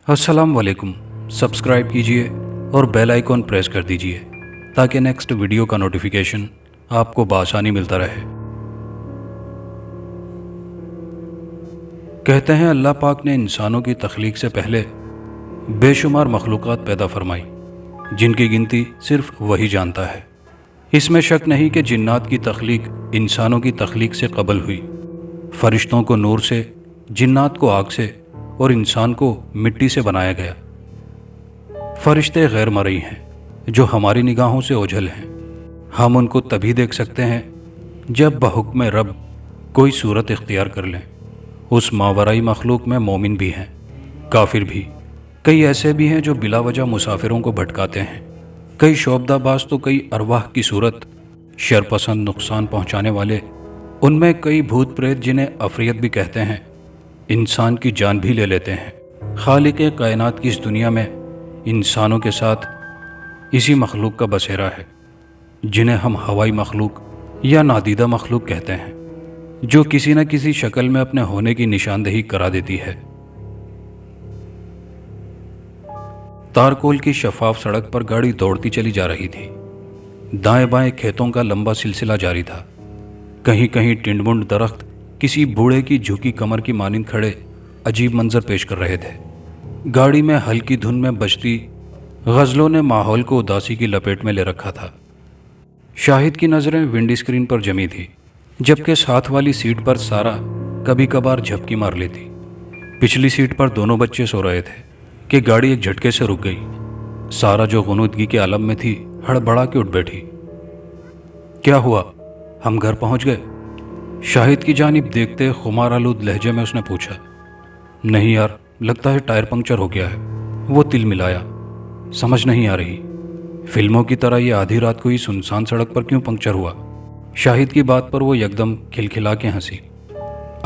अस्सलाम वालेकुम। सब्सक्राइब कीजिए और बेल आइकॉन प्रेस कर दीजिए ताकि नेक्स्ट वीडियो का नोटिफिकेशन आपको बआसानी मिलता रहे। कहते हैं अल्लाह पाक ने इंसानों की तख्लीक से पहले बेशुमार मखलूक़ात पैदा फरमाई जिनकी गिनती सिर्फ वही जानता है। इसमें शक नहीं कि जिन्नात की तख्लीक इंसानों की तख्लीक से कबल हुई। फरिश्तों को नूर से, जिन्नात को आग से और इंसान को मिट्टी से बनाया गया। फरिश्ते गैर मरई हैं जो हमारी निगाहों से ओझल हैं। हम उनको तभी देख सकते हैं जब बहुक्म रब कोई सूरत इख्तियार कर लें। उस मावराई मखलूक में मोमिन भी हैं, काफिर भी। कई ऐसे भी हैं जो बिला वजह मुसाफिरों को भटकाते हैं। कई शोबदाबाज तो कई अरवाह की सूरत, शरपसंद नुकसान पहुंचाने वाले। उनमें कई भूत प्रेत जिन्हें अफरियत भी कहते हैं, इंसान की जान भी ले लेते हैं। खालिक कायनात की इस दुनिया में इंसानों के साथ इसी मखलूक का बसेरा है जिन्हें हम हवाई मखलूक या नादीदा मखलूक कहते हैं, जो किसी न किसी शक्ल में अपने होने की निशानदेही करा देती है। तारकोल की शफाफ सड़क पर गाड़ी दौड़ती चली जा रही थी। दाएं बाएं खेतों का लंबा सिलसिला जारी था। कहीं कहीं टिंडमुंड दरख्त किसी बूढ़े की झुकी कमर की मानिंद खड़े अजीब मंजर पेश कर रहे थे। गाड़ी में हल्की धुन में बजती गज़लों ने माहौल को उदासी की लपेट में ले रखा था। शाहिद की नज़रें विंड स्क्रीन पर जमी थी, जबकि साथ वाली सीट पर सारा कभी कभार झपकी मार लेती। पिछली सीट पर दोनों बच्चे सो रहे थे कि गाड़ी एक झटके से रुक गई। सारा जो गुनूदगी के आलम में थी, हड़बड़ा के उठ बैठी। क्या हुआ, हम घर पहुंच गए? शाहिद की जानिब देखते खुमार आलूद लहजे में उसने पूछा। नहीं यार, लगता है टायर पंक्चर हो गया है, वो तिल मिलाया। समझ नहीं आ रही, फिल्मों की तरह ये आधी रात को ही सुनसान सड़क पर क्यों पंक्चर हुआ? शाहिद की बात पर वो एकदम खिलखिला के हंसी।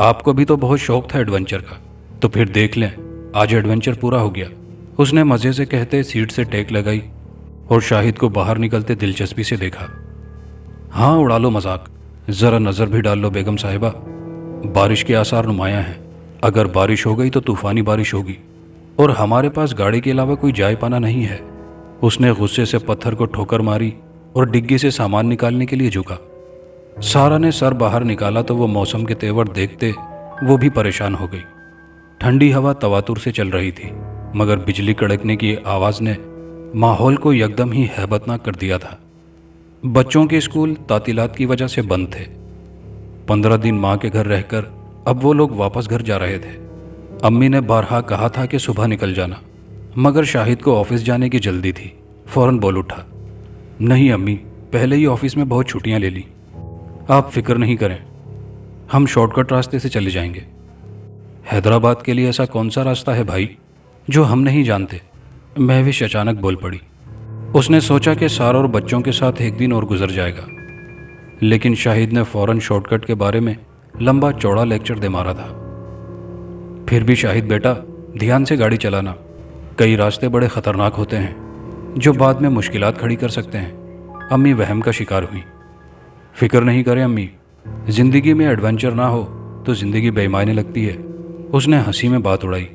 आपको भी तो बहुत शौक था एडवेंचर का, तो फिर देख लें, आज एडवेंचर पूरा हो गया। उसने मज़े से कहते सीट से टेक लगाई और शाहिद को बाहर निकलते दिलचस्पी से देखा। हाँ, उड़ा लो मजाक, ज़रा नज़र भी डाल लो बेगम साहिबा। बारिश के आसार नुमायां हैं। अगर बारिश हो गई तो तूफ़ानी बारिश होगी, और हमारे पास गाड़ी के अलावा कोई जाए पाना नहीं है। उसने गुस्से से पत्थर को ठोकर मारी और डिग्गी से सामान निकालने के लिए झुका। सारा ने सर बाहर निकाला तो वो मौसम के तेवर देखते वो भी परेशान हो गई। ठंडी हवा तवातुर से चल रही थी, मगर बिजली कड़कने की आवाज़ ने माहौल को यकदम ही हैबतनाक कर दिया था। बच्चों के स्कूल तातीलात की वजह से बंद थे। 15 दिन माँ के घर रहकर अब वो लोग वापस घर जा रहे थे। अम्मी ने बारहा कहा था कि सुबह निकल जाना, मगर शाहिद को ऑफिस जाने की जल्दी थी। फौरन बोल उठा, नहीं अम्मी, पहले ही ऑफिस में बहुत छुट्टियां ले ली। आप फिक्र नहीं करें, हम शॉर्टकट रास्ते से चले जाएंगे। हैदराबाद के लिए ऐसा कौन सा रास्ता है भाई जो हम नहीं जानते? महविश अचानक बोल पड़ी। उसने सोचा कि सारा और बच्चों के साथ एक दिन और गुजर जाएगा, लेकिन शाहिद ने फौरन शॉर्टकट के बारे में लंबा चौड़ा लेक्चर दे मारा था। फिर भी शाहिद बेटा, ध्यान से गाड़ी चलाना। कई रास्ते बड़े ख़तरनाक होते हैं जो बाद में मुश्किलात खड़ी कर सकते हैं। अम्मी वहम का शिकार हुई। फिक्र नहीं करें अम्मी, ज़िंदगी में एडवेंचर ना हो तो ज़िंदगी बेईमानी लगती है। उसने हंसी में बात उड़ाई,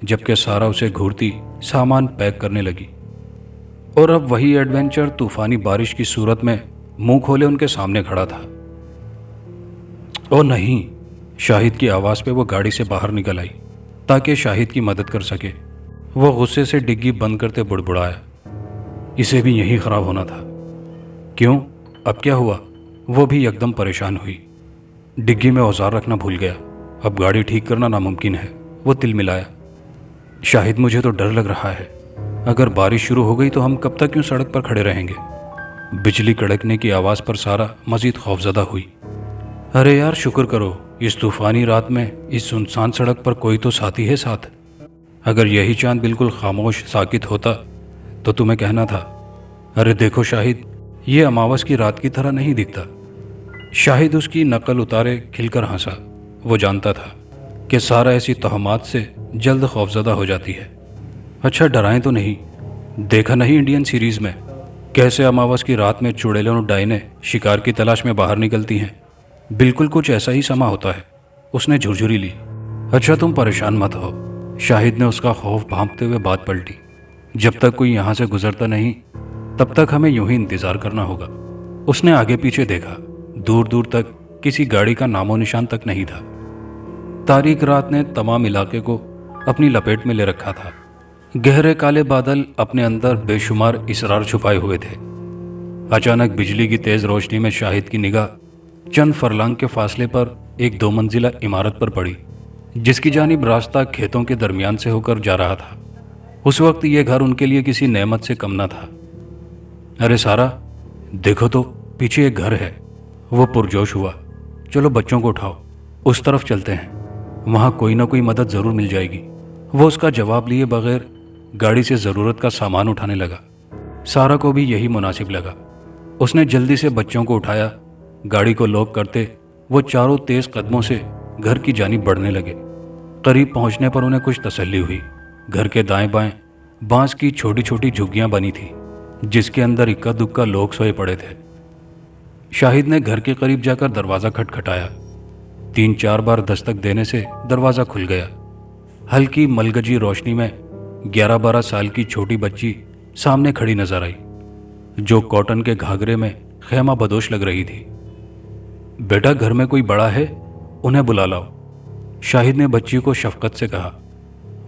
जबकि सारा उसे घूरती सामान पैक करने लगी। और अब वही एडवेंचर तूफ़ानी बारिश की सूरत में मुंह खोले उनके सामने खड़ा था। ओ नहीं, शाहिद की आवाज़ पे वो गाड़ी से बाहर निकल आई ताकि शाहिद की मदद कर सके। वो गुस्से से डिग्गी बंद करते बुड़बुड़ाया, इसे भी यही ख़राब होना था। क्यों, अब क्या हुआ? वो भी एकदम परेशान हुई। डिग्गी में औजार रखना भूल गया, अब गाड़ी ठीक करना नामुमकिन है। वो तिल मिलाया। शाहिद, मुझे तो डर लग रहा है, अगर बारिश शुरू हो गई तो हम कब तक यूं सड़क पर खड़े रहेंगे? बिजली कड़कने की आवाज़ पर सारा मज़ीद खौफजदा हुई। अरे यार, शुक्र करो, इस तूफ़ानी रात में इस सुनसान सड़क पर कोई तो साथी है साथ। अगर यही चांद बिल्कुल खामोश साकित होता तो तुम्हें कहना था। अरे देखो शाहिद, ये अमावस की रात की तरह नहीं दिखता। शाहिद उसकी नकल उतारे खिलकर हंसा। वो जानता था कि सारा ऐसी तहमात से जल्द खौफजदा हो जाती है। अच्छा, डराएं तो नहीं? देखा नहीं इंडियन सीरीज़ में कैसे अमावस की रात में चुड़ैलों और डाइनें शिकार की तलाश में बाहर निकलती हैं? बिल्कुल कुछ ऐसा ही समा होता है। उसने झुरझुरी ली। अच्छा, तुम परेशान मत हो, शाहिद ने उसका खौफ भांपते हुए बात पलटी। जब तक कोई यहाँ से गुजरता नहीं तब तक हमें यूं ही इंतजार करना होगा। उसने आगे पीछे देखा। दूर दूर तक किसी गाड़ी का नामो निशान तक नहीं था। तारीक रात ने तमाम इलाके को अपनी लपेट में ले रखा था। गहरे काले बादल अपने अंदर बेशुमार इसरार छुपाए हुए थे। अचानक बिजली की तेज रोशनी में शाहिद की निगाह चंद फरलांग के फासले पर एक 2 मंजिला इमारत पर पड़ी, जिसकी जानिब रास्ता खेतों के दरमियान से होकर जा रहा था। उस वक्त यह घर उनके लिए किसी नेमत से कम न था। अरे सारा, देखो तो पीछे एक घर है। वो पुरजोश हुआ। चलो बच्चों को उठाओ, उस तरफ चलते हैं, वहाँ कोई ना कोई मदद ज़रूर मिल जाएगी। वो उसका जवाब लिए बगैर गाड़ी से ज़रूरत का सामान उठाने लगा। सारा को भी यही मुनासिब लगा। उसने जल्दी से बच्चों को उठाया। गाड़ी को लॉक करते वो चारों तेज कदमों से घर की जानिब बढ़ने लगे। करीब पहुंचने पर उन्हें कुछ तसल्ली हुई। घर के दाएं बाएं बांस की छोटी छोटी झुग्गियां बनी थी, जिसके अंदर इक्का दुक्का लोग सोए पड़े थे। शाहिद ने घर के करीब जाकर दरवाज़ा खटखटाया। 3-4 बार दस्तक देने से दरवाज़ा खुल गया। हल्की मलगजी रोशनी में 11-12 साल की छोटी बच्ची सामने खड़ी नजर आई, जो कॉटन के घाघरे में खैमा बदोश लग रही थी। बेटा, घर में कोई बड़ा है, उन्हें बुला लाओ, शाहिद ने बच्ची को शफकत से कहा।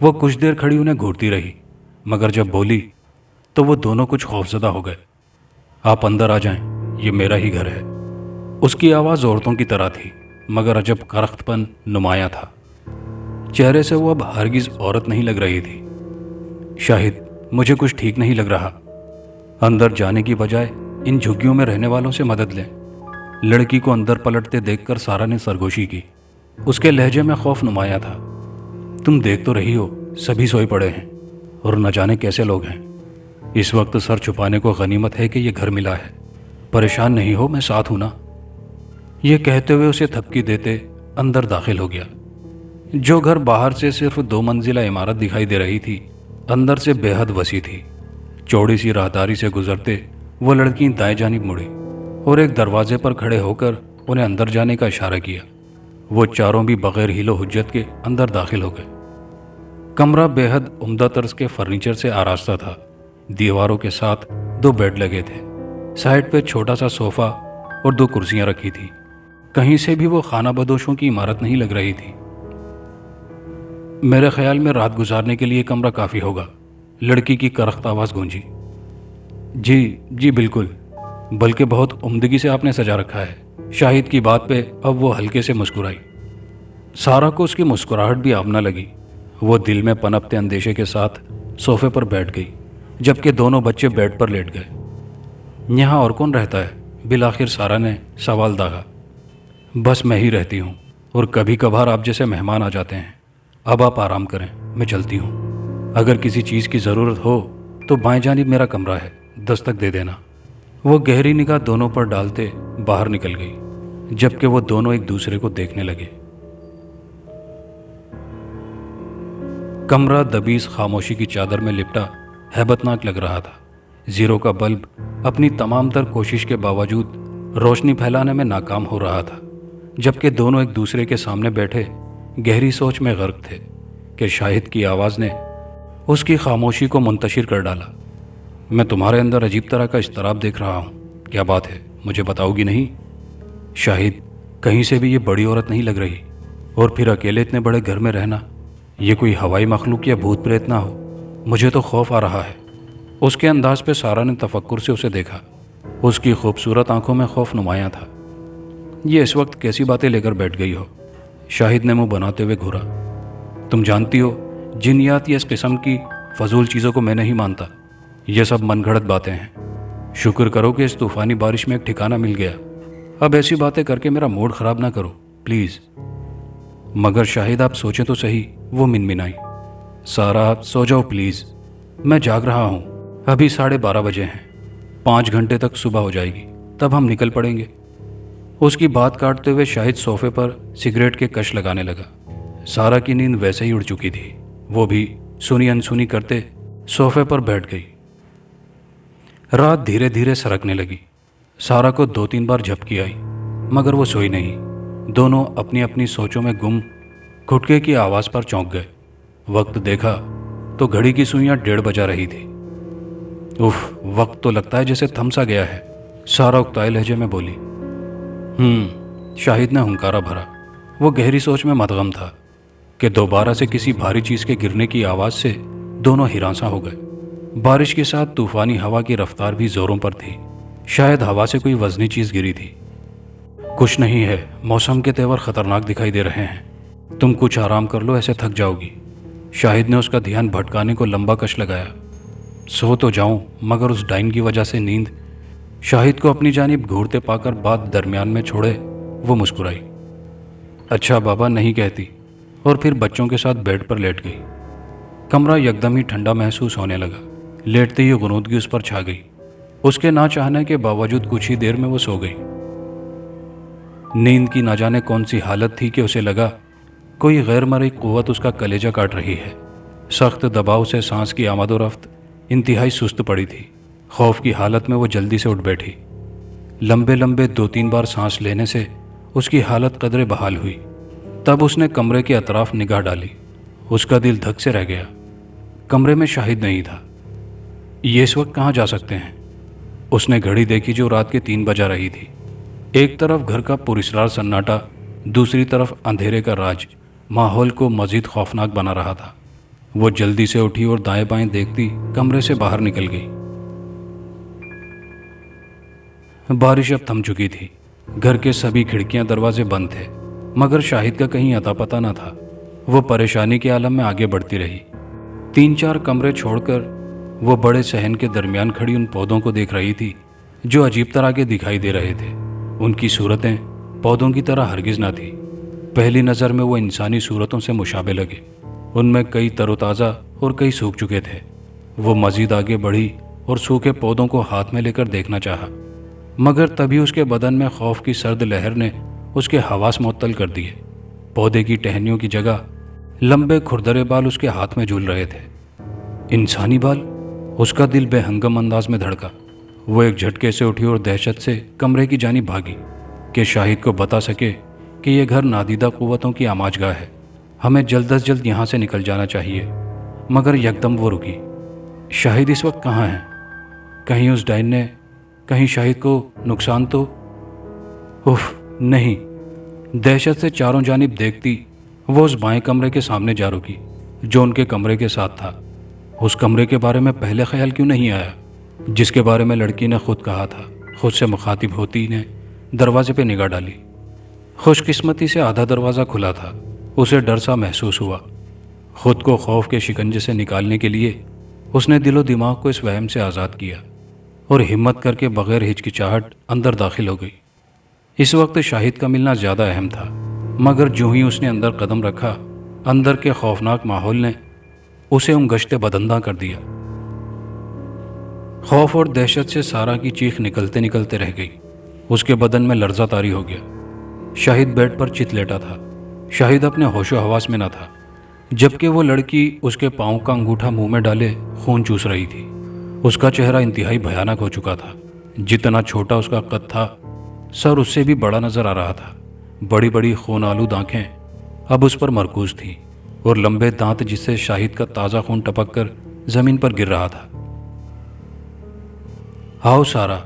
वो कुछ देर खड़ी उन्हें घूरती रही, मगर जब बोली तो वो दोनों कुछ खौफजदा हो गए। आप अंदर आ जाएं, ये मेरा ही घर है। उसकी आवाज़ औरतों की तरह थी, मगर अजब करख्तपन नुमाया था। चेहरे से वो अब हरगिज औरत नहीं लग रही थी। शाहिद, मुझे कुछ ठीक नहीं लग रहा। अंदर जाने की बजाय इन झुग्गियों में रहने वालों से मदद लें। लड़की को अंदर पलटते देखकर सारा ने सरगोशी की। उसके लहजे में खौफ नुमाया था। तुम देख तो रही हो, सभी सोए पड़े हैं और न जाने कैसे लोग हैं। इस वक्त सर छुपाने को गनीमत है कि ये घर मिला है। परेशान नहीं हो, मैं साथ हूं ना। ये कहते हुए उसे थपकी देते अंदर दाखिल हो गया। जो घर बाहर से सिर्फ 2 मंजिला इमारत दिखाई दे रही थी, अंदर से बेहद वसी थी। चौड़ी सी राहदारी से गुजरते वो लड़की दाएं जानिब मुड़ी और एक दरवाजे पर खड़े होकर उन्हें अंदर जाने का इशारा किया। वो चारों भी बगैर हीलो हुज्जत के अंदर दाखिल हो गए। कमरा बेहद उम्दा तर्ज के फर्नीचर से आरास्ता था। दीवारों के साथ 2 बेड लगे थे। साइड पे छोटा सा सोफा और 2 कुर्सियां रखी थी। कहीं से भी वो खाना बदोशों की इमारत नहीं लग रही थी। मेरे ख्याल में रात गुजारने के लिए कमरा काफ़ी होगा, लड़की की करख्त आवाज़ गूंजी। जी बिल्कुल, बल्कि बहुत उम्दगी से आपने सजा रखा है। शाहिद की बात पे अब वो हल्के से मुस्कुराई। सारा को उसकी मुस्कुराहट भी आमना लगी। वो दिल में पनपते अंदेशे के साथ सोफे पर बैठ गई, जबकि दोनों बच्चे बेड पर लेट गए। यहाँ और कौन रहता है? बिलाखिर सारा ने सवाल दागा। बस मैं ही रहती हूँ और कभी कभार आप जैसे मेहमान आ जाते हैं। अब आप आराम करें, मैं चलती हूँ। अगर किसी चीज़ की ज़रूरत हो तो बाएं जानिब मेरा कमरा है, दस्तक दे देना। वो गहरी निगाह दोनों पर डालते बाहर निकल गई, जबकि वो दोनों एक दूसरे को देखने लगे। कमरा दबीस खामोशी की चादर में लिपटा हैबतनाक लग रहा था। जीरो का बल्ब अपनी तमाम तर कोशिश के बावजूद रोशनी फैलाने में नाकाम हो रहा था, जबकि दोनों एक दूसरे के सामने बैठे गहरी सोच में गर्क थे कि शाहिद की आवाज़ ने उसकी खामोशी को मुंतशिर कर डाला। मैं तुम्हारे अंदर अजीब तरह का इस्तराब देख रहा हूँ, क्या बात है, मुझे बताओगी नहीं? शाहिद, कहीं से भी ये बड़ी औरत नहीं लग रही, और फिर अकेले इतने बड़े घर में रहना, ये कोई हवाई मखलूक या भूत प्रेत ना हो। मुझे तो खौफ आ रहा है। उसके अंदाज पे सारा ने तफक्कुर से उसे देखा। उसकी खूबसूरत आंखों में खौफ नुमाया था। ये इस वक्त कैसी बातें लेकर बैठ गई हो? शाहिद ने मुंह बनाते हुए घूरा। तुम जानती हो, जिन्नियात या इस किस्म की फजूल चीज़ों को मैं नहीं मानता। ये सब मनगढ़ंत बातें हैं। शुक्र करो कि इस तूफ़ानी बारिश में एक ठिकाना मिल गया। अब ऐसी बातें करके मेरा मूड ख़राब ना करो प्लीज़। मगर शाहिद, आप सोचें तो सही, वो मिनमिनाई। सारा, आप सो जाओ प्लीज़, मैं जाग रहा हूँ। अभी 12:30 बजे हैं, 5 घंटे तक सुबह हो जाएगी, तब हम निकल पड़ेंगे। उसकी बात काटते हुए शाहिद सोफे पर सिगरेट के कश लगाने लगा। सारा की नींद वैसे ही उड़ चुकी थी। वो भी सुनी अनसुनी करते सोफे पर बैठ गई। रात धीरे धीरे सरकने लगी। सारा को 2-3 बार झपकी आई, मगर वो सोई नहीं। दोनों अपनी अपनी सोचों में गुम घुटके की आवाज़ पर चौंक गए। वक्त देखा तो घड़ी की सुइयां 1:30 बजा रही थी। उफ, वक्त तो लगता है जैसे थम सा गया है, सारा उक्ताए लहजे में बोली। शाहिद ने हुंकारा भरा। वो गहरी सोच में मदगम था कि दोबारा से किसी भारी चीज के गिरने की आवाज से दोनों हिरासा हो गए। बारिश के साथ तूफानी हवा की रफ्तार भी जोरों पर थी। शायद हवा से कोई वजनी चीज गिरी थी। कुछ नहीं है, मौसम के तेवर खतरनाक दिखाई दे रहे हैं, तुम कुछ आराम कर लो, ऐसे थक जाओगी। शाहिद ने उसका ध्यान भटकाने को लंबा कश लगाया। सो तो जाऊं, मगर उस डाइन की वजह से नींद। शाहिद को अपनी जानिब घूरते पाकर बात दरमियान में छोड़े वो मुस्कुराई। अच्छा बाबा, नहीं कहती, और फिर बच्चों के साथ बेड पर लेट गई। कमरा यकदम ही ठंडा महसूस होने लगा। लेटते ही गुनूदगी उस पर छा गई। उसके ना चाहने के बावजूद कुछ ही देर में वो सो गई। नींद की ना जाने कौन सी हालत थी कि उसे लगा कोई गैर मरई कुव्वत उसका कलेजा काट रही है। सख्त दबाव से सांस की आमदोरफ्त इंतहाई सुस्त पड़ी थी। खौफ की हालत में वो जल्दी से उठ बैठी। लंबे लंबे 2-3 बार सांस लेने से उसकी हालत कदरे बहाल हुई। तब उसने कमरे के अतराफ निगाह डाली। उसका दिल धक से रह गया। कमरे में शाहिद नहीं था। ये इस वक्त कहाँ जा सकते हैं? उसने घड़ी देखी जो रात के 3 बजा रही थी। एक तरफ घर का पुरस्रार सन्नाटा, दूसरी तरफ अंधेरे का राज माहौल को मजीद खौफनाक बना रहा था। वो जल्दी से उठी और दाएं बाएं देखती कमरे से बाहर निकल गई। बारिश अब थम चुकी थी। घर के सभी खिड़कियां दरवाजे बंद थे, मगर शाहिद का कहीं अता पता न था। वो परेशानी के आलम में आगे बढ़ती रही। 3-4 कमरे छोड़कर वो बड़े सहन के दरमियान खड़ी उन पौधों को देख रही थी जो अजीब तरह के दिखाई दे रहे थे। उनकी सूरतें पौधों की तरह हरगिज ना थी। पहली नज़र में वो इंसानी सूरतों से मुशाबे लगे। उनमें कई तरोताज़ा और कई सूख चुके थे। वो मजीद आगे बढ़ी और सूखे पौधों को हाथ में लेकर देखना चाहा, मगर तभी उसके बदन में खौफ की सर्द लहर ने उसके हवास मुअत्तल कर दिए। पौधे की टहनियों की जगह लंबे खुरदरे बाल उसके हाथ में झूल रहे थे। इंसानी बाल! उसका दिल बेहंगम अंदाज में धड़का। वो एक झटके से उठी और दहशत से कमरे की जानिब भागी कि शाहिद को बता सके कि यह घर नादीदा कुव्वतों की आमाजगाह है। हमें जल्द अज जल्द यहाँ से निकल जाना चाहिए। मगर यकदम वो रुकी। शाहिद इस वक्त कहाँ है? कहीं उस डाइन ने कहीं शाहिद को नुकसान तो? उफ, नहीं। दहशत से चारों जानिब देखती वो उस बाएं कमरे के सामने जा रुकी जो उनके कमरे के साथ था। उस कमरे के बारे में पहले ख्याल क्यों नहीं आया, जिसके बारे में लड़की ने खुद कहा था? खुद से मुखातिब होती ने दरवाजे पे निगाह डाली। खुशकिस्मती से आधा दरवाज़ा खुला था। उसे डर सा महसूस हुआ। खुद को खौफ के शिकंजे से निकालने के लिए उसने दिलो दिमाग को इस वहम से आज़ाद किया और हिम्मत करके बग़ैर हिचकिचाहट अंदर दाखिल हो गई। इस वक्त शाहिद का मिलना ज़्यादा अहम था, मगर जो ही उसने अंदर कदम रखा, अंदर के खौफनाक माहौल ने उसे उंगश्ते बदंदा कर दिया। खौफ और दहशत से सारा की चीख निकलते निकलते रह गई। उसके बदन में लर्जा तारी हो गया। शाहिद बेड पर चित लेटा था। शाहिद अपने होशो हवास में न था, जबकि वो लड़की उसके पाँव का अंगूठा मुंह में डाले खून चूस रही थी। उसका चेहरा इंतहाई भयानक हो चुका था। जितना छोटा उसका कद था, सर उससे भी बड़ा नजर आ रहा था। बड़ी बड़ी खून आलूद आंखें अब उस पर मरकूज थीं और लंबे दांत जिससे शाहिद का ताज़ा खून टपक कर जमीन पर गिर रहा था। आओ सारा,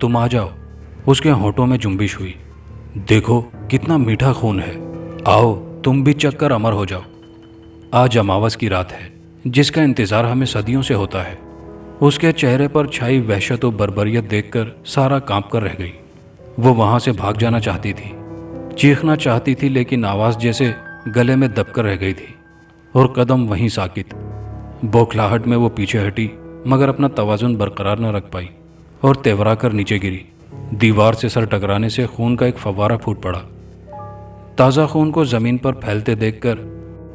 तुम आ जाओ। उसके होठों में जुम्बिश हुई। देखो कितना मीठा खून है। आओ तुम भी चक्कर अमर हो जाओ। आज अमावस की रात है, जिसका इंतज़ार हमें सदियों से होता है। उसके चेहरे पर छाई वहशत और बर्बरियत देखकर सारा कांप कर रह गई। वो वहाँ से भाग जाना चाहती थी, चीखना चाहती थी, लेकिन आवाज़ जैसे गले में दबकर रह गई थी और कदम वहीं साकित। बौखलाहट में वो पीछे हटी, मगर अपना तवाज़ुन बरकरार न रख पाई और तेवरा कर नीचे गिरी। दीवार से सर टकराने से खून का एक फव्वारा फूट पड़ा। ताज़ा खून को ज़मीन पर फैलते देखकर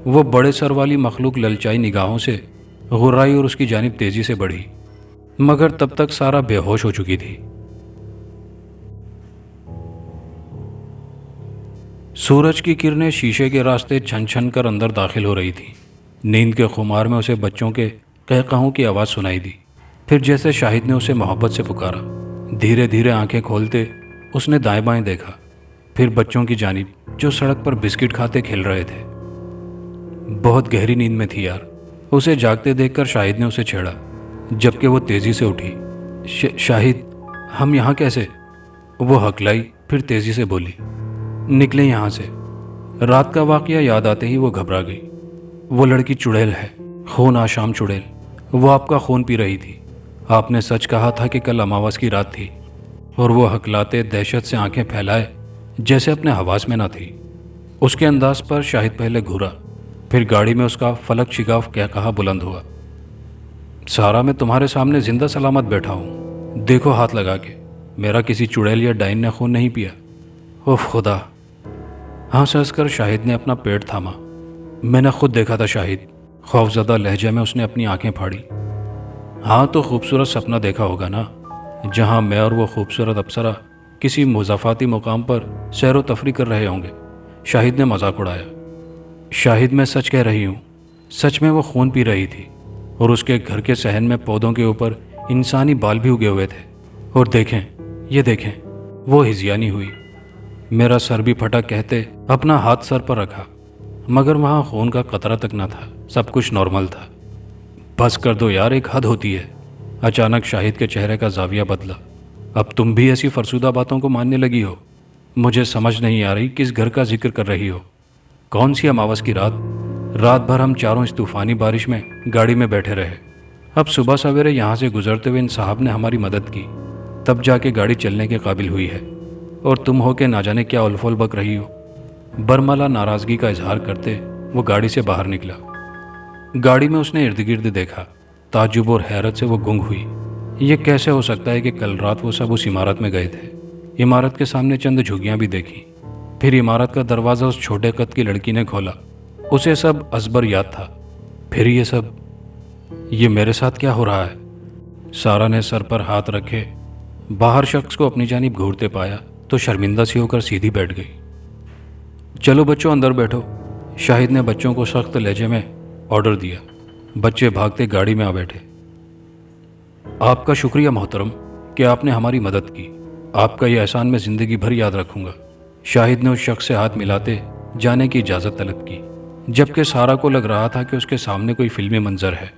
वो बड़े सर वाली मखलूक ललचाई निगाहों से गुर्राई और उसकी जानिब तेज़ी से बढ़ी, मगर तब तक सारा बेहोश हो चुकी थी। सूरज की किरणें शीशे के रास्ते छन छन कर अंदर दाखिल हो रही थी। नींद के खुमार में उसे बच्चों के कहकहों की आवाज़ सुनाई दी। फिर जैसे शाहिद ने उसे मोहब्बत से पुकारा। धीरे धीरे आंखें खोलते उसने दाएं बाएं देखा, फिर बच्चों की जानिब जो सड़क पर बिस्किट खाते खेल रहे थे। बहुत गहरी नींद में थी यार। उसे जागते देखकर शाहिद ने उसे छेड़ा, जबकि वो तेजी से उठी। शाहिद, हम यहाँ कैसे? वो हकलाई, फिर तेजी से बोली, निकले यहाँ से। रात का वाकया याद आते ही वो घबरा गई। वो लड़की चुड़ैल है, खून आशाम चुड़ैल। वो आपका खून पी रही थी। आपने सच कहा था कि कल अमावस की रात थी। और वो हकलाते दहशत से आंखें फैलाए जैसे अपने हवास में ना थी। उसके अंदाज पर शाहिद पहले घूरा, फिर गाड़ी में उसका फलक शिगाफ क्या कहा बुलंद हुआ, सारा, मैं तुम्हारे सामने जिंदा सलामत बैठा हूँ। देखो हाथ लगा के, मेरा किसी चुड़ैल या डाइन ने खून नहीं पिया। ओह खुदा। हंस हंस कर शाहिद ने अपना पेट थामा। मैंने खुद देखा था शाहिद। खौफजदा लहजे में उसने अपनी आंखें फाड़ी। हाँ तो खूबसूरत सपना देखा होगा ना, जहाँ मैं और वो खूबसूरत अप्सरा किसी मुज़ाफ़ाती मुकाम पर सैर व तफरी कर रहे होंगे। शाहिद ने मजाक उड़ाया। शाहिद, मैं सच कह रही हूँ, सच में वो खून पी रही थी और उसके घर के सहन में पौधों के ऊपर इंसानी बाल भी उगे हुए थे। और देखें, ये देखें, वो हिजियानी हुई। मेरा सर भी फटा कहते अपना हाथ सर पर रखा, मगर वहाँ खून का कतरा तक न था। सब कुछ नॉर्मल था। बस कर दो यार, एक हद होती है। अचानक शाहिद के चेहरे का जाविया बदला। अब तुम भी ऐसी फरसुदा बातों को मानने लगी हो? मुझे समझ नहीं आ रही किस घर का जिक्र कर रही हो। कौन सी अमावस की रात? रात भर हम चारों इस तूफानी बारिश में गाड़ी में बैठे रहे। अब सुबह सवेरे यहाँ से गुजरते हुए इन साहब ने हमारी मदद की, तब जाके गाड़ी चलने के काबिल हुई है। और तुम हो के ना जाने क्या उलफोल बक रही हो। बरमला नाराज़गी का इजहार करते वो गाड़ी से बाहर निकला। गाड़ी में उसने इर्द गिर्द देखा। ताज्जुब और हैरत से वो गुंग हुई। ये कैसे हो सकता है कि कल रात वो सब उस इमारत में गए थे? इमारत के सामने चंद झुग्गियाँ भी देखी। फिर इमारत का दरवाज़ा उस छोटे कद की लड़की ने खोला। उसे सब अजबर याद था। फिर ये सब, ये मेरे साथ क्या हो रहा है? सारा ने सर पर हाथ रखे बाहर शख्स को अपनी जानिब घूरते पाया तो शर्मिंदा सी होकर सीधी बैठ गई। चलो बच्चों, अंदर बैठो। शाहिद ने बच्चों को सख्त लहजे में ऑर्डर दिया। बच्चे भागते गाड़ी में आ बैठे। आपका शुक्रिया मोहतरम कि आपने हमारी मदद की। आपका यह एहसान मैं ज़िंदगी भर याद रखूंगा। शाहिद ने उस शख्स से हाथ मिलाते जाने की इजाज़त तलब की, जबकि सारा को लग रहा था कि उसके सामने कोई फिल्मी मंजर है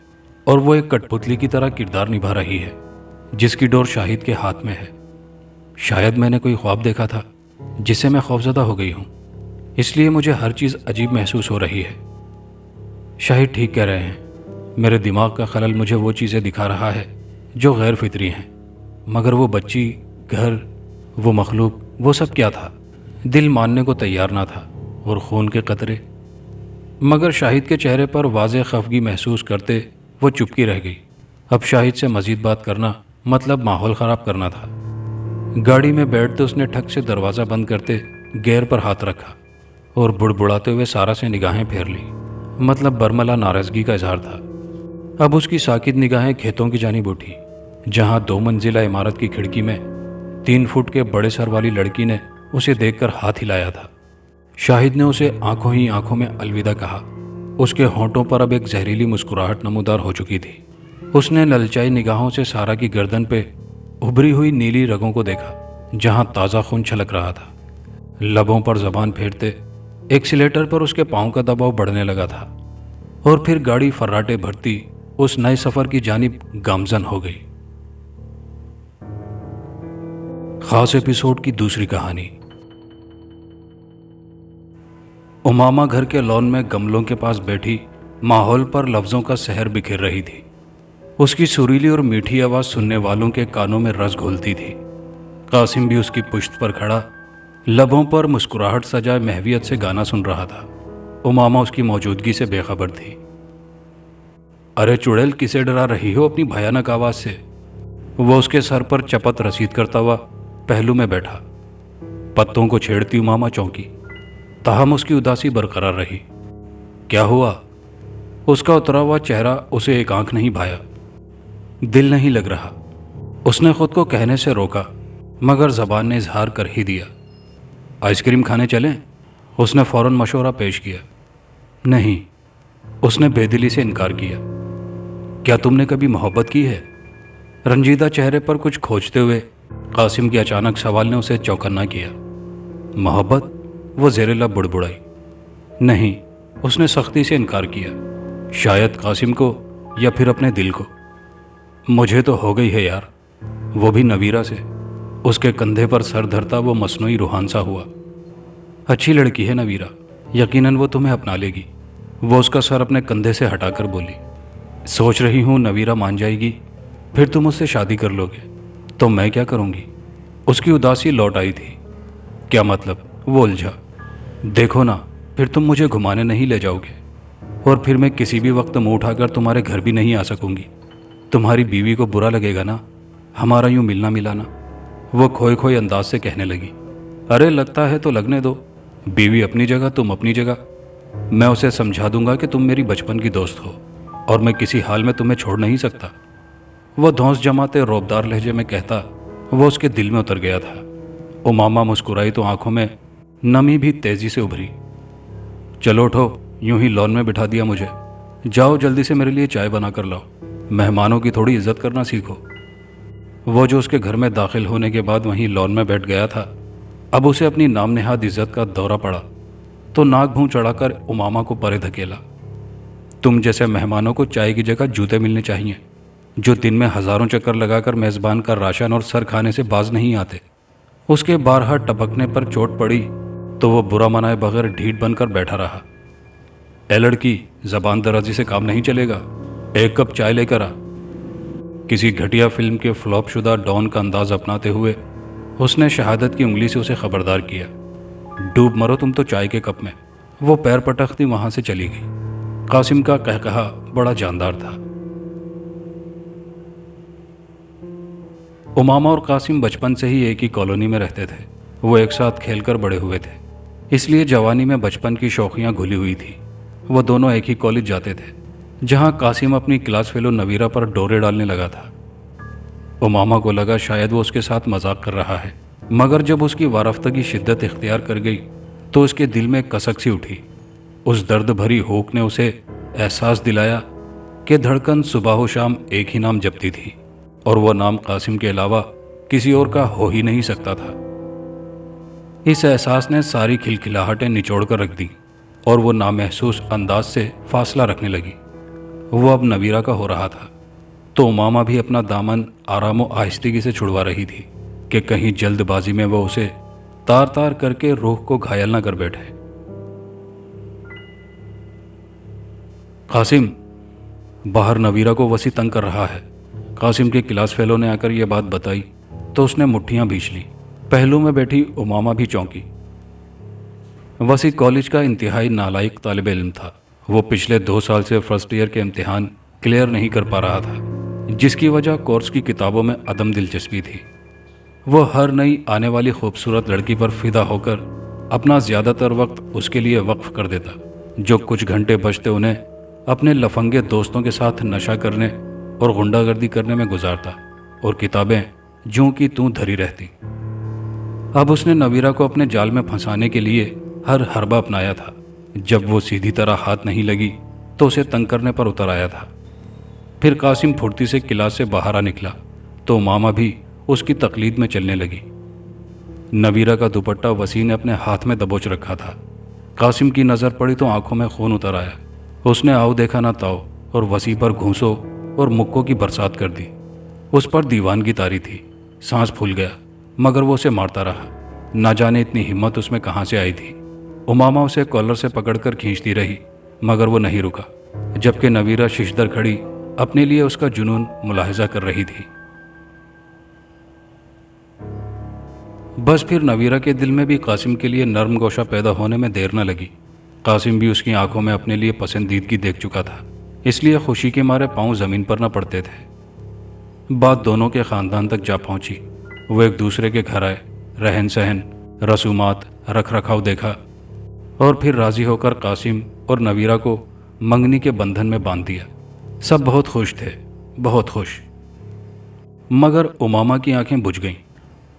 और वो एक कठपुतली की तरह किरदार निभा रही है जिसकी डोर शाहिद के हाथ में है। शायद मैंने कोई ख्वाब देखा था जिससे मैं खौफजदा हो गई हूँ, इसलिए मुझे हर चीज़ अजीब महसूस हो रही है। शाहिद ठीक कह रहे हैं। मेरे दिमाग का खलल मुझे वो चीज़ें दिखा रहा है जो गैर फितरी हैं। मगर वो बच्ची, घर, वो मखलूक, वो सब क्या था? दिल मानने को तैयार ना था। और खून के कतरे। मगर शाहिद के चेहरे पर वाज़ेह खफगी महसूस करते वो चुपकी रह गई। अब शाहिद से मज़ीद बात करना मतलब माहौल ख़राब करना था। गाड़ी में बैठते उसने ठक से दरवाज़ा बंद करते गियर पर हाथ रखा और बुड़बुड़ाते हुए सारा से निगाहें फेर ली। मतलब बरमला नाराज़गी का इजहार था। अब उसकी साकित निगाहें खेतों की जानिब उठी, जहाँ 2 मंजिला इमारत की खिड़की में 3 फुट के बड़े सर वाली लड़की ने उसे देखकर हाथ हिलाया था। शाहिद ने उसे आंखों ही आंखों में अलविदा कहा। उसके होंठों पर अब एक जहरीली मुस्कुराहट नमूदार हो चुकी थी। उसने ललचाई निगाहों से सारा की गर्दन पे उभरी हुई नीली रगों को देखा, जहां ताज़ा खून छलक रहा था। लबों पर जबान फेरते एक्सीलेटर पर उसके पांव का दबाव बढ़ने लगा था और फिर गाड़ी फर्राटे भरती उस नए सफर की जानिब गामजन हो गई। खास एपिसोड की दूसरी कहानी। उमामा घर के लॉन में गमलों के पास बैठी माहौल पर लफ्ज़ों का सहर बिखेर रही थी। उसकी सुरीली और मीठी आवाज़ सुनने वालों के कानों में रस घोलती थी। कासिम भी उसकी पुश्त पर खड़ा लबों पर मुस्कुराहट सजाए महवियत से गाना सुन रहा था। उमामा उसकी मौजूदगी से बेखबर थी। अरे चुड़ैल, किसे डरा रही हो अपनी भयानक आवाज़ से? वो उसके सर पर चपत रसीद करता हुआ पहलू में बैठा। पत्तों को छेड़ती उमामा चौंकी, ताहम उसकी उदासी बरकरार रही। क्या हुआ? उसका उतरा हुआ चेहरा उसे एक आंख नहीं भाया। दिल नहीं लग रहा। उसने खुद को कहने से रोका, मगर जबान ने इजहार कर ही दिया। आइसक्रीम खाने चलें? उसने फौरन मशवरा पेश किया। नहीं, उसने बेदिली से इनकार किया। क्या तुमने कभी मोहब्बत की है? रंजीदा चेहरे पर कुछ खोजते हुए कासिम के अचानक सवाल ने उसे चौकन्ना किया। मोहब्बत? वो ज़ेरे लब बुड़बुड़ाई। नहीं, اس نے سختی سے انکار کیا، شاید قاسم کو یا پھر اپنے دل کو۔ مجھے تو ہو گئی ہے یار، وہ بھی نویرہ سے۔ اس کے کندھے پر سر دھرتا وہ مصنوعی روحان سا ہوا۔ اچھی لڑکی ہے نویرہ، یقیناً وہ تمہیں اپنا لے گی، وہ اس کا سر اپنے کندھے سے ہٹا کر بولی۔ سوچ رہی ہوں نویرہ مان جائے گی، پھر تم اس سے شادی کر لو گے تو میں کیا کروں گی؟ اس کی اداسی لوٹ آئی تھی۔ کیا مطلب؟ وہ الجھا۔ دیکھو نا، پھر تم مجھے گھمانے نہیں لے جاؤ گے، اور پھر میں کسی بھی وقت منہ اٹھا کر تمہارے گھر بھی نہیں آ سکوں گی۔ تمہاری بیوی کو برا لگے گا نا ہمارا یوں ملنا ملانا، وہ کھوئے کھوئے انداز سے کہنے لگی۔ ارے لگتا ہے تو لگنے دو، بیوی اپنی جگہ تم اپنی جگہ۔ میں اسے سمجھا دوں گا کہ تم میری بچپن کی دوست ہو اور میں کسی حال میں تمہیں چھوڑ نہیں سکتا۔ وہ دھونس جماتے روبدار لہجے میں کہتا وہ اس کے دل میں اتر گیا تھا۔ امامہ مسکرائی تو آنکھوں میں نمی بھی تیزی سے ابھری۔ چلو اٹھو، یوں ہی لون میں بٹھا دیا مجھے، جاؤ جلدی سے میرے لیے چائے بنا کر لاؤ، مہمانوں کی تھوڑی عزت کرنا سیکھو۔ وہ جو اس کے گھر میں داخل ہونے کے بعد وہیں لون میں بیٹھ گیا تھا، اب اسے اپنی نام نہاد عزت کا دورہ پڑا تو ناک بھوں چڑھا کر امامہ کو پرے دھکیلا۔ تم جیسے مہمانوں کو چائے کی جگہ جوتے ملنے چاہیے، جو دن میں ہزاروں چکر لگا کر میزبان کا راشن اور سر کھانے سے باز نہیں آتے۔ اس کے بارہا ٹپکنے پر چوٹ پڑی تو وہ برا منائے بغیر ڈھیٹ بن کر بیٹھا رہا۔ اے لڑکی، زبان درازی سے کام نہیں چلے گا، ایک کپ چائے لے کر آ۔ کسی گھٹیا فلم کے فلاپ شدہ ڈان کا انداز اپناتے ہوئے اس نے شہادت کی انگلی سے اسے خبردار کیا۔ ڈوب مرو تم تو چائے کے کپ میں۔ وہ پیر پٹکتی وہاں سے چلی گئی۔ قاسم کا قہقہا بڑا جاندار تھا۔ امامہ اور قاسم بچپن سے ہی ایک ہی کالونی میں رہتے تھے۔ وہ ایک ساتھ کھیل کر بڑے ہوئے تھے، اس لیے جوانی میں بچپن کی شوخیاں گھلی ہوئی تھی۔ وہ دونوں ایک ہی کالج جاتے تھے، جہاں قاسم اپنی کلاس فیلو نویرہ پر ڈورے ڈالنے لگا تھا۔ امامہ کو لگا شاید وہ اس کے ساتھ مذاق کر رہا ہے، مگر جب اس کی وارفتگی شدت اختیار کر گئی تو اس کے دل میں کسک سی اٹھی۔ اس درد بھری ہوک نے اسے احساس دلایا کہ دھڑکن صبح و شام ایک ہی نام جپتی تھی، اور وہ نام قاسم کے علاوہ کسی اور کا ہو ہی نہیں سکتا تھا۔ اس احساس نے ساری کھلکھلاہٹیں نچوڑ کر رکھ دیں، اور وہ نامحسوس انداز سے فاصلہ رکھنے لگی۔ وہ اب نویرہ کا ہو رہا تھا تو امامہ بھی اپنا دامن آرام و آہستگی سے چھڑوا رہی تھی کہ کہیں جلد بازی میں وہ اسے تار تار کر کے روح کو گھائل نہ کر بیٹھے۔ قاسم، باہر نویرہ کو وسیع تنگ کر رہا ہے۔ قاسم کے کلاس فیلو نے آ کر یہ بات بتائی تو اس نے مٹھیاں بھیچ لیں۔ پہلو میں بیٹھی امامہ بھی چونکی۔ وسیع کالج کا انتہائی نالائق طالب علم تھا۔ وہ پچھلے 2 سال سے فرسٹ ایئر کے امتحان کلیئر نہیں کر پا رہا تھا، جس کی وجہ کورس کی کتابوں میں عدم دلچسپی تھی۔ وہ ہر نئی آنے والی خوبصورت لڑکی پر فدا ہو کر اپنا زیادہ تر وقت اس کے لیے وقف کر دیتا، جو کچھ گھنٹے بچتے انہیں اپنے لفنگے دوستوں کے ساتھ نشہ کرنے اور غنڈہ گردی کرنے میں گزارتا، اور کتابیں جوں کی توں دھری رہتی۔ اب اس نے نویرہ کو اپنے جال میں پھنسانے کے لیے ہر حربہ اپنایا تھا۔ جب وہ سیدھی طرح ہاتھ نہیں لگی تو اسے تنگ کرنے پر اتر آیا تھا۔ پھر قاسم پھرتی سے کلاس سے باہر آ نکلا تو امامہ بھی اس کی تقلید میں چلنے لگی۔ نویرہ کا دوپٹہ وسیع نے اپنے ہاتھ میں دبوچ رکھا تھا۔ قاسم کی نظر پڑی تو آنکھوں میں خون اتر آیا۔ اس نے آؤ دیکھا نہ تاؤ اور وسیع پر گھونسوں اور مکوں کی برسات کر دی۔ اس پر دیوانگی تاری تھی۔ سانس پھول گیا، مگر وہ اسے مارتا رہا۔ نہ جانے اتنی ہمت اس میں کہاں سے آئی تھی۔ امامہ اسے کالر سے پکڑ کر کھینچتی رہی، مگر وہ نہیں رکا، جبکہ نویرہ ششدر کھڑی اپنے لیے اس کا جنون ملاحظہ کر رہی تھی۔ بس پھر نویرہ کے دل میں بھی قاسم کے لیے نرم گوشہ پیدا ہونے میں دیر نہ لگی۔ قاسم بھی اس کی آنکھوں میں اپنے لیے پسندیدگی دیکھ چکا تھا، اس لیے خوشی کے مارے پاؤں زمین پر نہ پڑتے تھے۔ بات دونوں کے خاندان تک جا پہنچی۔ وہ ایک دوسرے کے گھر آئے، رہن سہن، رسومات، رکھ رکھاؤ دیکھا، اور پھر راضی ہو کر قاسم اور نویرہ کو منگنی کے بندھن میں باندھ دیا۔ سب بہت خوش تھے، بہت خوش، مگر امامہ کی آنکھیں بجھ گئیں۔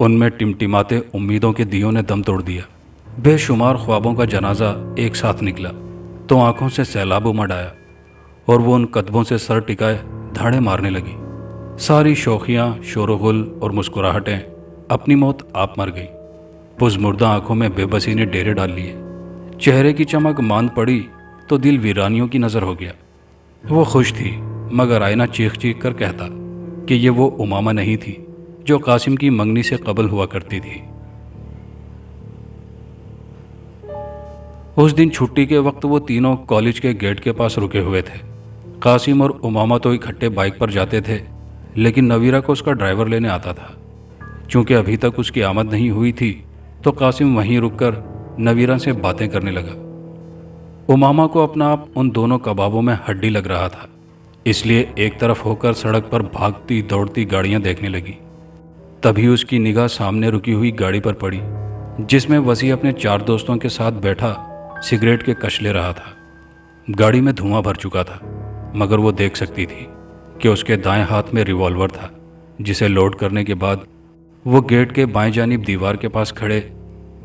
ان میں ٹمٹماتے امیدوں کے دیوں نے دم توڑ دیا۔ بے شمار خوابوں کا جنازہ ایک ساتھ نکلا تو آنکھوں سے سیلاب امڑ آیا، اور وہ ان قدموں سے سر ٹکائے دھاڑے مارنے لگی۔ ساری شوخیاں، شور و غل اور مسکراہٹیں اپنی موت آپ مر گئیں۔ پز مردہ آنکھوں میں بے بسی نے ڈیرے ڈال لیے۔ چہرے کی چمک ماند پڑی तो दिल वीरानियों की नज़र हो गया। वो खुश थी, मगर आईना चीख चीख कर कहता कि ये वो उमामा नहीं थी जो कासिम की मंगनी से कबल हुआ करती थी। उस दिन छुट्टी के वक्त वो तीनों कॉलेज के गेट के पास रुके हुए थे। कासिम और उमामा तो इकट्ठे बाइक पर जाते थे, लेकिन नवीरा को उसका ड्राइवर लेने आता था। चूंकि अभी तक उसकी आमद नहीं हुई थी, तो कासिम वहीं रुककर नवीरा से बातें करने लगा। उमामा को अपना आप उन दोनों कबाबों में हड्डी लग रहा था, इसलिए एक तरफ होकर सड़क पर भागती दौड़ती गाड़ियां देखने लगी। तभी उसकी निगाह सामने रुकी हुई गाड़ी पर पड़ी, जिसमें वसी अपने 4 दोस्तों के साथ बैठा सिगरेट के कश ले रहा था। गाड़ी में धुआं भर चुका था, मगर वो देख सकती थी कि उसके दाएं हाथ में रिवॉल्वर था, जिसे लोड करने के बाद वो गेट के बाएं जानिब दीवार के पास खड़े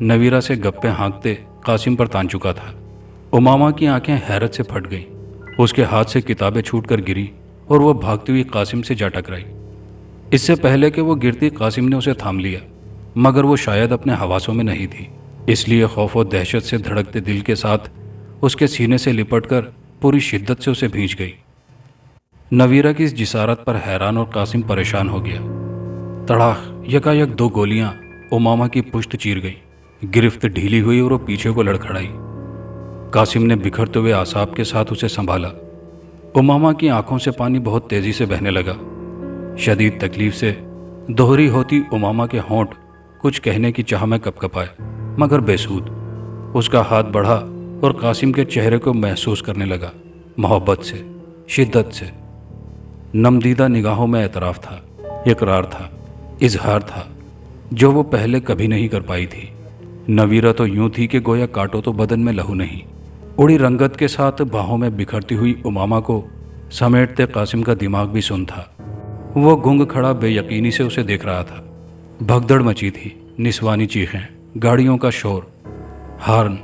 नवीरा से गप्पे हाँकते कासिम पर तान चुका था। उमामा की आंखें हैरत से फट गईं। उसके हाथ से किताबें छूटकर गिरी और वो भागती हुई कासिम से जा टकराई। इससे पहले कि वो गिरती, कासिम ने उसे थाम लिया, मगर वो शायद अपने हवासों में नहीं थी, इसलिए खौफ और दहशत से धड़कते दिल के साथ उसके सीने से लिपटकर पूरी शिद्दत से उसे भींच गई। नवीरा की इस जिसारत पर हैरान और कासिम परेशान हो गया। तड़ाक, यकायक 2 गोलियां उमामा की पुश्त चीर गई। गिरफ्त ढीली हुई और वो पीछे को लड़खड़ाई। कासिम ने बिखरते हुए आसाब के साथ उसे संभाला। उमामा की आंखों से पानी बहुत तेजी से बहने लगा। शदीद तकलीफ से दोहरी होती उमामा के होंठ कुछ कहने की चाह में कपकपाए, मगर बेसूद। उसका हाथ बढ़ा और कासिम के चेहरे को महसूस करने लगा, मोहब्बत से, शिद्दत से। नमदीदा निगाहों में एतराफ़ था, इकरार था, इजहार था, जो वो पहले कभी नहीं कर पाई थी। नवीरा तो यूं थी कि गोया काटो तो बदन में लहू नहीं। उड़ी रंगत के साथ बाहों में बिखरती हुई उमामा को समेटते कासिम का दिमाग भी सुन था। वो गुंग खड़ा बेयकीनी से उसे देख रहा था। भगदड़ मची थी, निस्वानी चीखें, गाड़ियों का शोर, हार्न,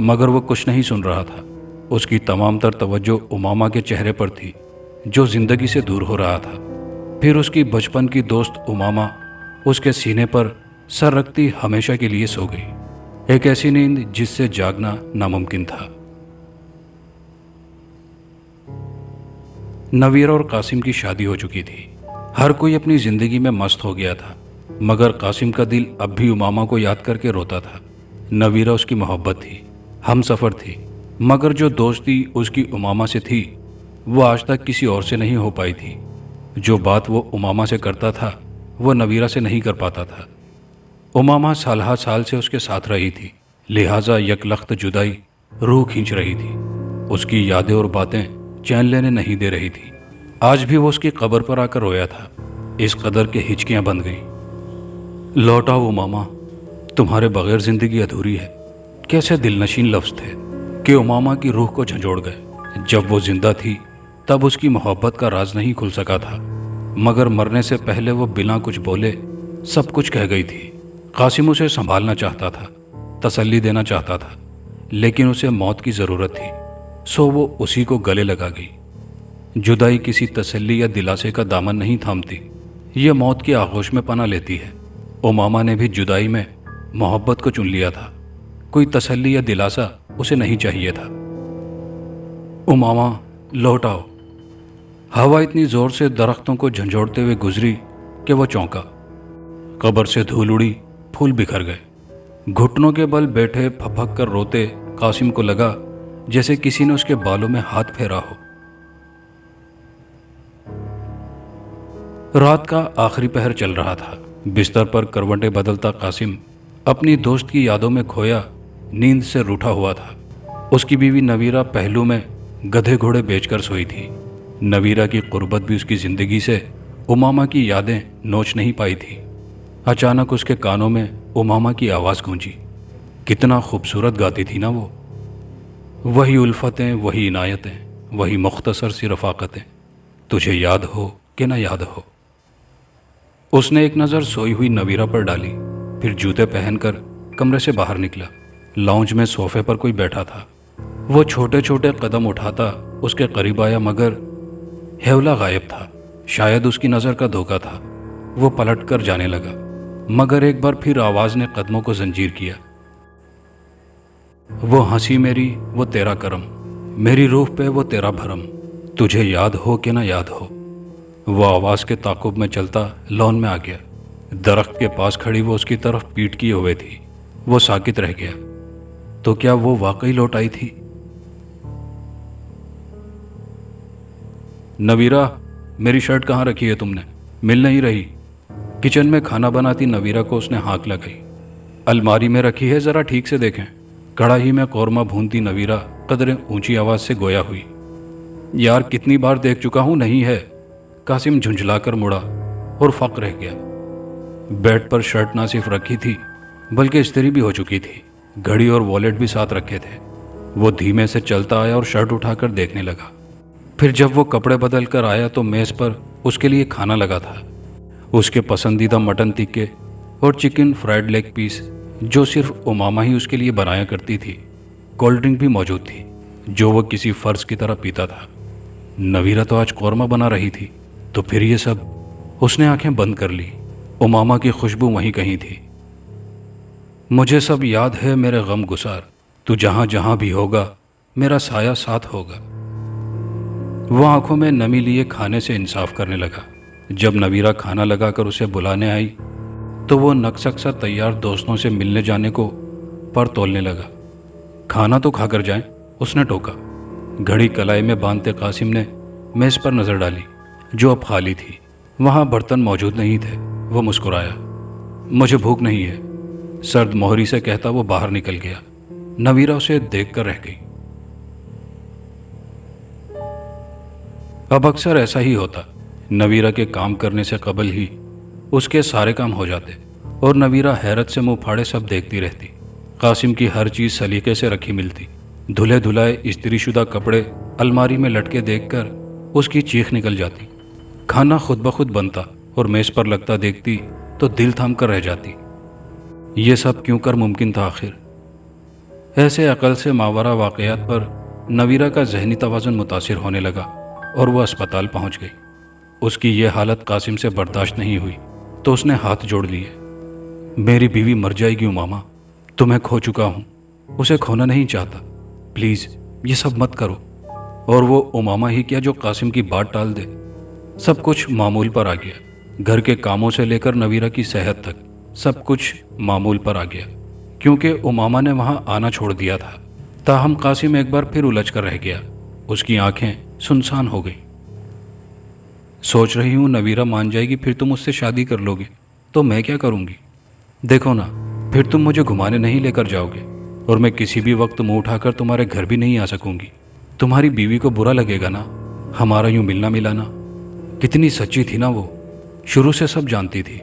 मगर वो कुछ नहीं सुन रहा था। उसकी तमाम तर तवज्जो उमामा के चेहरे पर थी, जो जिंदगी से दूर हो रहा था। फिर उसकी बचपन की दोस्त उमामा उसके सीने पर सर रखती हमेशा के लिए सो गई, एक ऐसी नींद जिससे जागना नामुमकिन था। नवीरा और कासिम की शादी हो चुकी थी। हर कोई अपनी जिंदगी में मस्त हो गया था, मगर कासिम का दिल अब भी उमामा को याद करके रोता था। नवीरा उसकी मोहब्बत थी, हम सफ़र थी, मगर जो दोस्ती उसकी उमामा से थी वो आज तक किसी और से नहीं हो पाई थी। जो बात वो उमामा से करता था वो नवीरा से नहीं कर पाता था। उमामा साल साल से उसके साथ रही थी, लिहाजा यकलख्त जुदाई रूह खींच रही थी। उसकी यादें और बातें चैन लेने नहीं दे रही थी। आज भी वो उसकी कब्र पर आकर रोया था, इस कदर के हिचकियां बन गईं। लौट आओ उमामा, तुम्हारे बगैर जिंदगी अधूरी है। कैसे दिलनशीन लफ्ज़ थे कि उमामा की रूह को झंझोड़ गए। जब वो जिंदा थी तब उसकी मोहब्बत का राज नहीं खुल सका था, मगर मरने से पहले वो बिना कुछ बोले सब कुछ कह गई थी। कासिम उसे संभालना चाहता था, तसल्ली देना चाहता था, लेकिन उसे मौत की ज़रूरत थी, सो वो उसी को गले लगा गई। जुदाई किसी तसल्ली या दिलासे का दामन नहीं थामती, ये मौत की आगोश में पनाह लेती है। उमामा ने भी जुदाई में मोहब्बत को चुन लिया था। कोई तसल्ली या दिलासा उसे नहीं चाहिए था। उमामा लौट आओ। हवा इतनी जोर से दरख्तों को झंझोड़ते हुए गुजरी कि वो चौंका। कब्र से धूल उड़ी, फूल बिखर गए। घुटनों के बल बैठे फपक कर रोते कासिम को लगा जैसे किसी ने उसके बालों में हाथ फेरा हो। रात का आखिरी पहर चल रहा था। बिस्तर पर करवटें बदलता कासिम अपनी दोस्त की यादों में खोया नींद से रूठा हुआ था। उसकी बीवी नवीरा पहलू में गधे घोड़े बेचकर सोई थी। नवीरा की कुर्बत भी उसकी जिंदगी से उमामा की यादें नोच नहीं पाई थी। अचानक उसके कानों में उमामा की आवाज़ गूंजी। कितना खूबसूरत गाती थी ना वो। वही उल्फतें, वही इनायतें, वही मुख्तसर सी रफ़ाक़तें, तुझे याद हो कि ना याद हो। उसने एक नज़र सोई हुई नवीरा पर डाली, फिर जूते पहनकर कमरे से बाहर निकला। लाउंज में सोफे पर कोई बैठा था। वो छोटे छोटे कदम उठाता उसके करीब आया, मगर हेवला गायब था। शायद उसकी नज़र का धोखा था। वो पलट कर जाने लगा, मगर एक बार फिर आवाज़ ने कदमों को जंजीर किया। वो हंसी मेरी, वो तेरा करम, मेरी रूह पे वो तेरा भरम, तुझे याद हो कि ना याद हो। वो आवाज़ के ताकुब में चलता लॉन में आ गया। दरख्त के पास खड़ी वो उसकी तरफ पीट किए हुए थी। वो साकित रह गया। तो क्या वो वाकई लौट आई थी? नवीरा, मेरी शर्ट कहाँ रखी है तुमने? मिल नहीं रही। किचन में खाना बनाती नवीरा को उसने हाँक लगाई। अलमारी में रखी है, ज़रा ठीक से देखें। कढ़ाई में कौरमा भूनती नवीरा कदरे ऊंची आवाज़ से गोया हुई। यार, कितनी बार देख चुका हूं, नहीं है। कासिम झुंझलाकर मुड़ा और फक रह गया। बेड पर शर्ट ना सिर्फ रखी थी बल्कि इस्त्री भी हो चुकी थी। घड़ी और वॉलेट भी साथ रखे थे। वो धीमे से चलता आया और शर्ट उठाकर देखने लगा। फिर जब वो कपड़े बदल कर आया तो मेज़ पर उसके लिए खाना लगा था। उसके पसंदीदा मटन टिक्के और चिकन फ्राइड लेग पीस, जो सिर्फ उमामा ही उसके लिए बनाया करती थी। कोल्ड ड्रिंक भी मौजूद थी, जो वो किसी फर्ज की तरह पीता था। नवीरा तो आज कौरमा बना रही थी, तो फिर ये सब? उसने आंखें बंद कर ली। उमामा की खुशबू वहीं कहीं थी। मुझे सब याद है मेरे गम गुसार, तू जहां जहां भी होगा मेरा साया साथ होगा। वो आंखों में नमी लिए खाने से इंसाफ करने लगा। जब नवीरा खाना लगाकर उसे बुलाने आई तो वो नक्सक सा तैयार दोस्तों से मिलने जाने को पर तोलने लगा। खाना तो खाकर जाएं, उसने टोका। घड़ी कलाई में बांधते कासिम ने मेज पर नजर डाली, जो अब खाली थी। वहां बर्तन मौजूद नहीं थे। वो मुस्कुराया। मुझे भूख नहीं है, सर्द मोहरी से कहता वो बाहर निकल गया। नवीरा उसे देखकर रह गई। अब अक्सर ऐसा ही होता। नवीरा के काम करने से कबल ही उसके सारे काम हो जाते और नवीरा हैरत से मुंह फाड़े सब देखती रहती। कासिम की हर चीज़ सलीके से रखी मिलती। धुले धुलाए इस्त्रीशुदा कपड़े अलमारी में लटके देखकर उसकी चीख निकल जाती। खाना खुद ब खुद बनता और मेज पर लगता देखती तो दिल थाम कर रह जाती। ये सब क्यों कर मुमकिन था आखिर? ऐसे अकल से मावरा वाक़यात पर नवीरा का जहनी तवाज़ुन मुतासिर होने लगा और वह अस्पताल पहुंच गई। उसकी ये हालत कासिम से बर्दाश्त नहीं हुई तो उसने हाथ जोड़ लिए। मेरी बीवी मर जाएगी उमामा, तुम्हें खो चुका हूँ, उसे खोना नहीं चाहता, प्लीज़ ये सब मत करो। और वो उमामा ही क्या जो कासिम की बात टाल दे। सब कुछ मामूल पर आ गया। घर के कामों से लेकर नवीरा की सेहत तक सब कुछ मामूल पर आ गया, क्योंकि उमामा ने वहां आना छोड़ दिया था। ताहम कासिम एक बार फिर उलझ कर रह गया। उसकी आंखें सुनसान हो गई। सोच रही हूँ नवीरा मान जाएगी, फिर तुम उससे शादी कर लोगे तो मैं क्या करूँगी? देखो ना, फिर तुम मुझे घुमाने नहीं लेकर जाओगे और मैं किसी भी वक्त मुंह उठाकर तुम्हारे घर भी नहीं आ सकूंगी। तुम्हारी बीवी को बुरा लगेगा ना, हमारा यूं मिलना मिलाना। कितनी सच्ची थी ना वो, शुरू से सब जानती थी।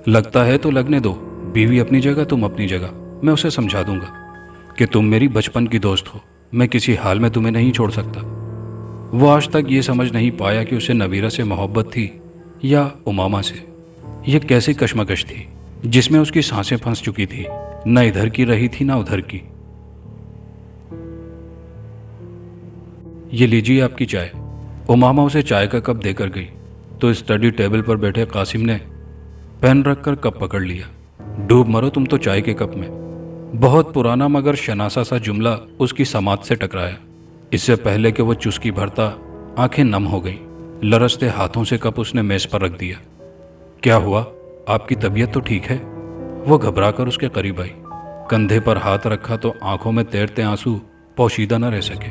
लगता है तो लगने दो, बीवी अपनी जगह तुम अपनी जगह। मैं उसे समझा दूंगा कि तुम मेरी बचपन की दोस्त हो, मैं किसी हाल में तुम्हें नहीं छोड़ सकता। वो आज तक ये समझ नहीं पाया कि उसे नवीरा से मोहब्बत थी या उमामा से। यह कैसी कश्मकश थी जिसमें उसकी सांसें फंस चुकी थी, न इधर की रही थी ना उधर की। ये लीजिए आपकी चाय। उमामा उसे चाय का कप देकर गई तो स्टडी टेबल पर बैठे कासिम ने पेन रखकर कप पकड़ लिया। डूब मरो तुम तो चाय के कप में। बहुत पुराना मगर शनासा सा जुमला उसकी समात से टकराया। इससे पहले कि वो चुस्की भरता, आंखें नम हो गईं। लरसते हाथों से कप उसने मेज पर रख दिया। क्या हुआ, आपकी तबीयत तो ठीक है? वो घबराकर उसके करीब आई। कंधे पर हाथ रखा तो आंखों में तैरते आंसू पोशीदा न रह सके।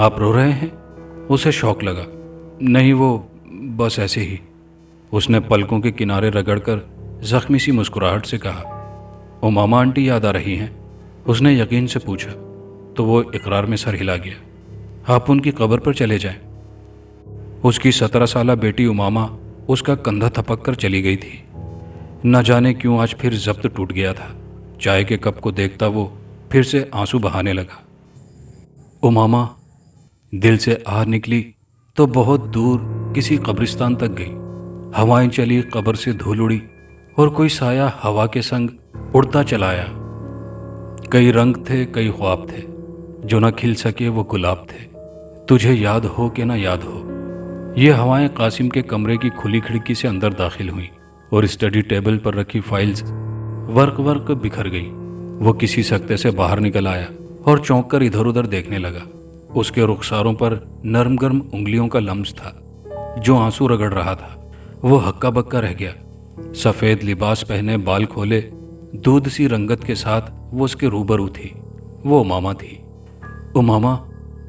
आप रो रहे हैं? उसे शौक लगा। नहीं, वो बस ऐसे ही। उसने पलकों के किनारे रगड़कर जख्मी सी मुस्कुराहट से कहा। उमामा आंटी याद आ रही हैं? उसने यकीन से पूछा तो वो इकरार में सर हिला गया। आप उनकी कब्र पर चले जाएं। उसकी 17 साला बेटी उमामा उसका कंधा थपक कर चली गई थी। न जाने क्यों आज फिर जब्त टूट गया था। चाय के कप को देखता वो फिर से आंसू बहाने लगा। उमामा दिल से आह निकली तो बहुत दूर किसी कब्रिस्तान तक गई। हवाएं चली, कब्र से धूल उड़ी और कोई साया हवा के संग उड़ता चलाया। कई रंग थे, कई ख्वाब थे, जो न खिल सके वो गुलाब थे। तुझे याद हो कि ना याद हो। ये हवाएं कासिम के कमरे की खुली खिड़की से अंदर दाखिल हुई और स्टडी टेबल पर रखी फाइल्स वर्क बिखर गई। वो किसी सकते से बाहर निकल आया और चौंक कर इधर उधर देखने लगा। उसके रुखसारों पर नरम गर्म उंगलियों का लम्स था जो आंसू रगड़ रहा था। वो हक्का बक्का रह गया। सफेद लिबास पहने, बाल खोले, दूध सी रंगत के साथ वो उसके रूबरू थी। वो उमामा थी। उमामा,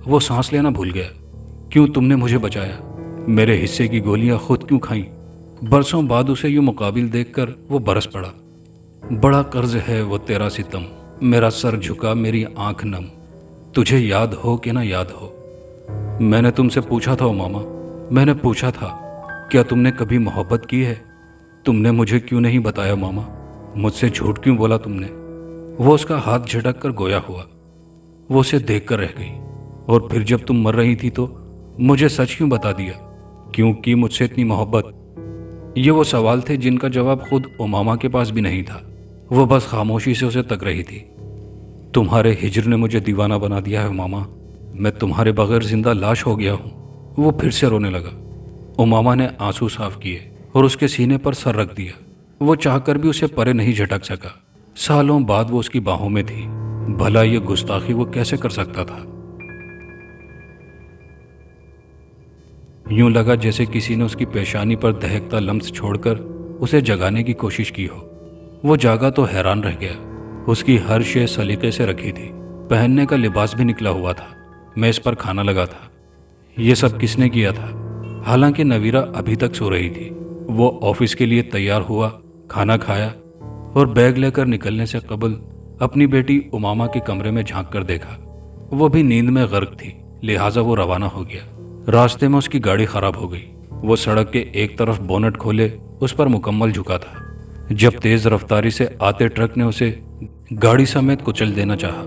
वो सांस लेना भूल गया। क्यों तुमने मुझे बचाया? मेरे हिस्से की गोलियां खुद क्यों खाई? बरसों बाद उसे यूं मुकाबिल देखकर वो बरस पड़ा। बड़ा कर्ज है वो तेरा सितम, मेरा सर झुका, मेरी आंख नम, तुझे याद हो कि ना याद हो। मैंने तुमसे पूछा था उमामा, मैंने पूछा था, क्या तुमने कभी मोहब्बत की है? तुमने मुझे क्यों नहीं बताया मामा? मुझसे झूठ क्यों बोला तुमने? वो उसका हाथ झटक कर गोया हुआ। वो उसे देख कर रह गई। और फिर जब तुम मर रही थी तो मुझे सच क्यों बता दिया? क्यों की मुझसे इतनी मोहब्बत? ये वो सवाल थे जिनका जवाब खुद उमामा के पास भी नहीं था। वो बस खामोशी से उसे तक रही थी। तुम्हारे हिजर ने मुझे दीवाना बना दिया है उमामा, मैं तुम्हारे बगैर जिंदा लाश हो गया हूँ। वो फिर से रोने लगा। उमामा ने आंसू साफ किए और उसके सीने पर सर रख दिया। वो चाहकर भी उसे परे नहीं झटक सका। सालों बाद वो उसकी बाहों में थी। भला ये गुस्ताखी वो कैसे कर सकता था? यूं लगा जैसे किसी ने उसकी पेशानी पर दहकता लम्स छोड़कर उसे जगाने की कोशिश की हो। वो जागा तो हैरान रह गया। उसकी हर शे सलीके से रखी थी। पहनने का लिबास भी निकला हुआ था। मेज पर खाना लगा था। ये सब किसने किया था? हालांकि नवीरा अभी तक सो रही थी। वो ऑफिस के लिए तैयार हुआ, खाना खाया और बैग लेकर निकलने से कबल अपनी बेटी उमामा के कमरे में झांक कर देखा। वो भी नींद में गर्क थी, लिहाजा वो रवाना हो गया। रास्ते में उसकी गाड़ी खराब हो गई। वो सड़क के एक तरफ बोनट खोले उस पर मुकम्मल झुका था जब तेज रफ्तारी से आते ट्रक ने उसे गाड़ी समेत कुचल देना चाहा।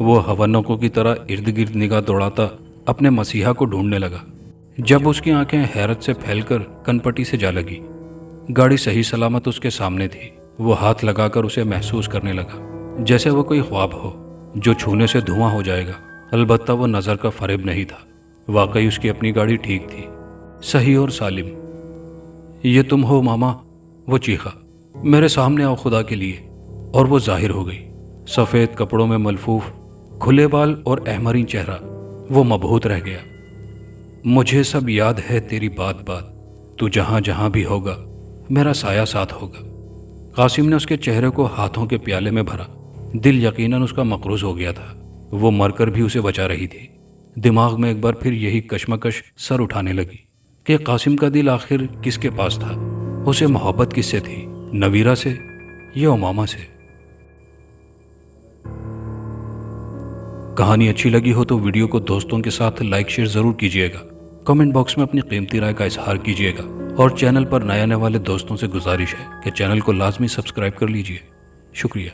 वो हवन्नों की तरह इर्द गिर्द निगाह दौड़ाता अपने मसीहा को ढूंढने लगा। जब उसकी आंखें हैरत से फैलकर कनपटी से जा लगी। गाड़ी सही सलामत उसके सामने थी। वो हाथ लगाकर उसे महसूस करने लगा जैसे वो कोई ख्वाब हो जो छूने से धुआं हो जाएगा। अलबत्ता वो नज़र का फरेब नहीं था। वाकई उसकी अपनी गाड़ी ठीक थी, सही और सालिम। ये तुम हो मामा? वो चीखा, मेरे सामने आओ खुदा के लिए। और वो जाहिर हो गई, सफ़ेद कपड़ों में मलफूफ, खुले बाल और अहमरी चेहरा। वो मबहूत रह गया। मुझे सब याद है तेरी बात बात, तू जहाँ जहाँ भी होगा मेरा साया साथ होगा। कासिम ने उसके चेहरे को हाथों के प्याले में भरा। दिल यकीनन उसका मकरूज हो गया था। वो मरकर भी उसे बचा रही थी। दिमाग में एक बार फिर यही कश्मकश सर उठाने लगी कि कासिम का दिल आखिर किसके पास था? उसे मोहब्बत किससे थी? नवीरा से या उमामा से? कहानी अच्छी लगी हो तो वीडियो को दोस्तों के साथ लाइक शेयर जरूर कीजिएगा। कमेंट बॉक्स में अपनी कीमती राय का इजहार कीजिएगा। और चैनल पर नए आने वाले दोस्तों से गुजारिश है कि चैनल को लाजमी सब्सक्राइब कर लीजिए। शुक्रिया।